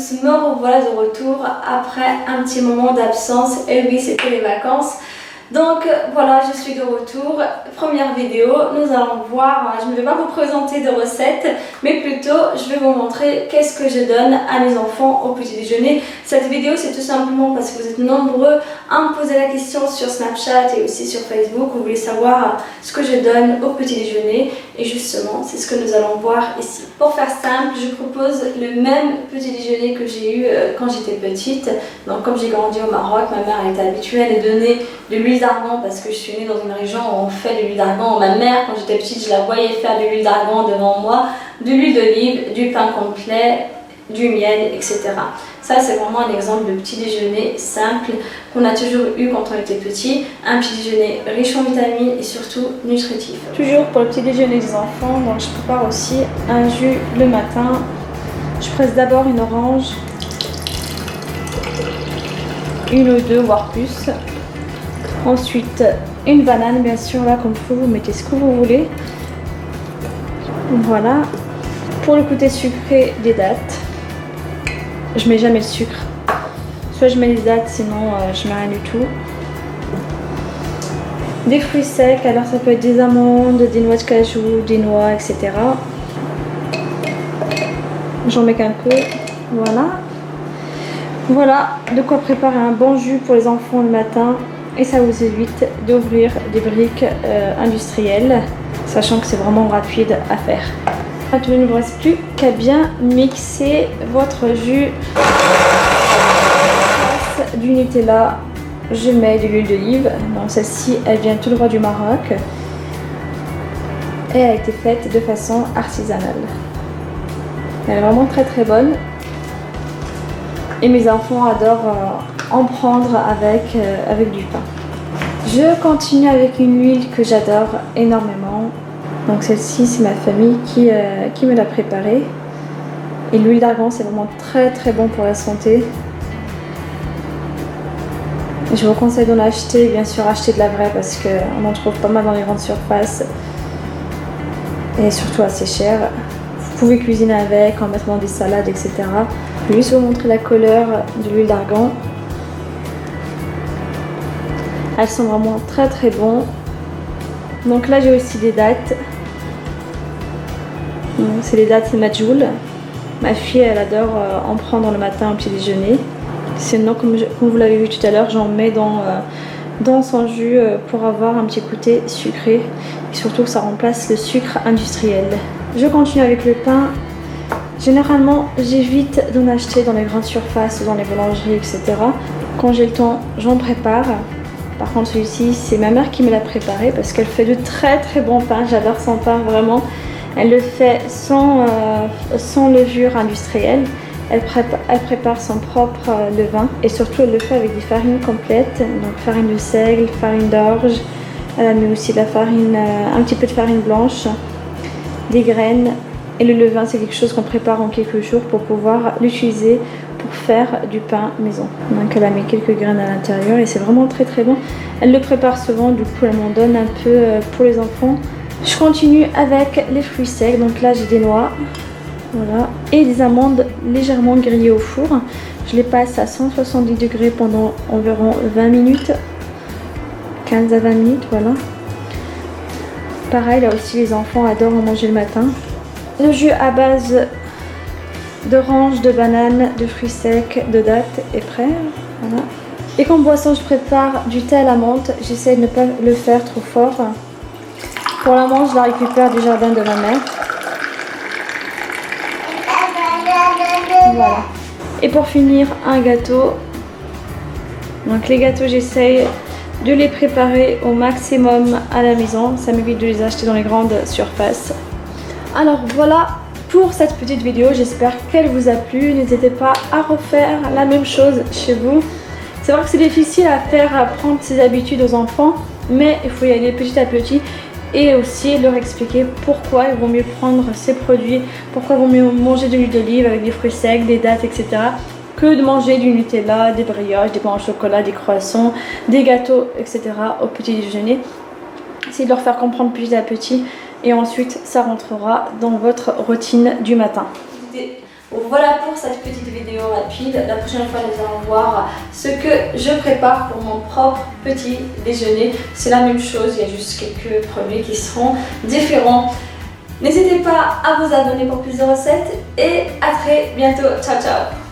tous, me revoilà de retour après un petit moment d'absence. Et oui, c'était les vacances. Donc voilà, je suis de retour. Première vidéo, nous allons voir, je ne vais pas vous présenter de recettes, mais plutôt je vais vous montrer qu'est-ce que je donne à mes enfants au petit déjeuner. Cette vidéo, c'est tout simplement parce que vous êtes nombreux à me poser la question sur Snapchat et aussi sur Facebook. Vous voulez savoir ce que je donne au petit déjeuner et justement, c'est ce que nous allons voir ici. Pour faire simple, je propose le même petit déjeuner que j'ai eu quand j'étais petite. Donc comme j'ai grandi au Maroc, ma mère était habituée à nous donner de l'huile d'argan parce que je suis née dans une région où on fait de l'huile d'argan. Ma mère, quand j'étais petite, je la voyais faire de l'huile d'argan devant moi, de l'huile d'olive, du pain complet, du miel, etc. Ça, c'est vraiment un exemple de petit déjeuner simple qu'on a toujours eu quand on était petit. Un petit déjeuner riche en vitamines et surtout nutritif. Toujours pour le petit déjeuner des enfants, donc je prépare aussi un jus le matin. Je presse d'abord une orange, une ou deux, voire plus. Ensuite, une banane, bien sûr, là, comme vous mettez ce que vous voulez. Voilà. Pour le côté sucré, des dattes. Je mets jamais le sucre. Soit je mets les dattes, sinon je mets rien du tout. Des fruits secs, alors ça peut être des amandes, des noix de cajou, des noix, etc. J'en mets qu'un peu. Voilà. Voilà de quoi préparer un bon jus pour les enfants le matin. Et ça vous évite d'ouvrir des briques industrielles, sachant que c'est vraiment rapide à faire. Maintenant, il ne vous reste plus qu'à bien mixer votre jus. Du Nutella, je mets de l'huile d'olive. Donc celle-ci, elle vient tout droit du Maroc. Et elle a été faite de façon artisanale. Elle est vraiment très très bonne. Et mes enfants adorent en prendre avec du pain. Je continue avec une huile que j'adore énormément. Donc celle-ci, c'est ma famille qui me l'a préparée. Et l'huile d'argan, c'est vraiment très très bon pour la santé. Je vous conseille d'en acheter, bien sûr acheter de la vraie parce qu'on en trouve pas mal dans les grandes surfaces. Et surtout assez cher. Vous pouvez cuisiner avec, en mettre dans des salades, etc. Je vais juste vous montrer la couleur de l'huile d'argan. Elles sont vraiment très très bonnes. Donc là j'ai aussi des dattes. C'est les dattes Majoul. Ma fille elle adore en prendre le matin au petit déjeuner. Sinon comme vous l'avez vu tout à l'heure, j'en mets dans son jus pour avoir un petit côté sucré. Et surtout ça remplace le sucre industriel. Je continue avec le pain. Généralement j'évite d'en acheter dans les grandes surfaces ou dans les boulangeries, etc. Quand j'ai le temps, j'en prépare. Par contre celui-ci, c'est ma mère qui me l'a préparé parce qu'elle fait de très très bons pains. J'adore son pain vraiment. Elle le fait sans levure industrielle. Elle prépare son propre levain et surtout elle le fait avec des farines complètes. Donc farine de seigle, farine d'orge. Elle a mis aussi de la farine, un petit peu de farine blanche, des graines. Et le levain, c'est quelque chose qu'on prépare en quelques jours pour pouvoir l'utiliser pour faire du pain maison. Donc elle a mis quelques graines à l'intérieur et c'est vraiment très très bon. Elle le prépare souvent, du coup elle m'en donne un peu pour les enfants. Je continue avec les fruits secs. Donc là j'ai des noix, voilà, et des amandes légèrement grillées au four. Je les passe à 170 degrés pendant environ 20 minutes, 15 à 20 minutes, voilà. Pareil, là aussi les enfants adorent en manger le matin. Le jus à base d'orange, de banane, de fruits secs, de dattes est prêt. Voilà. Et comme boisson, je prépare du thé à la menthe. J'essaie de ne pas le faire trop fort. Pour la menthe, je la récupère du jardin de ma mère. Voilà. Et pour finir, un gâteau. Donc les gâteaux, j'essaye de les préparer au maximum à la maison. Ça m'évite de les acheter dans les grandes surfaces. Alors voilà pour cette petite vidéo, j'espère qu'elle vous a plu. N'hésitez pas à refaire la même chose chez vous. C'est vrai que c'est difficile à faire apprendre ses habitudes aux enfants, mais il faut y aller petit à petit et aussi leur expliquer pourquoi il vaut mieux prendre ces produits, pourquoi il vaut mieux manger de l'huile d'olive avec des fruits secs, des dattes, etc. que de manger du Nutella, des brioches, des pains au chocolat, des croissants, des gâteaux, etc. au petit déjeuner. Essayez de leur faire comprendre petit à petit et ensuite ça rentrera dans votre routine du matin. Voilà pour cette petite vidéo rapide. La prochaine fois, nous allons voir ce que je prépare pour mon propre petit déjeuner. C'est la même chose, il y a juste quelques produits qui seront différents. N'hésitez pas à vous abonner pour plus de recettes et à très bientôt. Ciao ciao.